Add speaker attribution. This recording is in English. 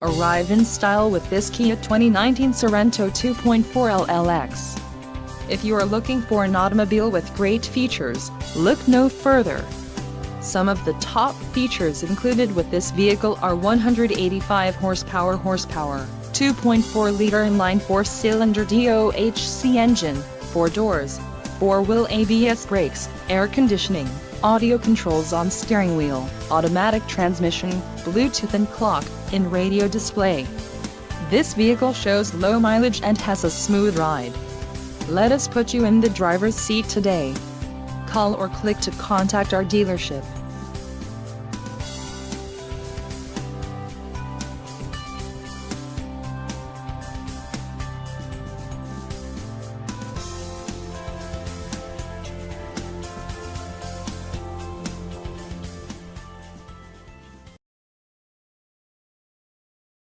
Speaker 1: Arrive in style with this Kia 2019 Sorento 2.4 LLX. If you are looking for an automobile with great features, look no further. Some of the top features included with this vehicle are 185 horsepower, 2.4-liter inline 4-cylinder DOHC engine, 4 doors, 4-wheel ABS brakes, air conditioning, audio controls on steering wheel, automatic transmission, Bluetooth and clock-in radio display. This vehicle shows low mileage and has a smooth ride. Let us put you in the driver's seat today. Call or click to contact our dealership.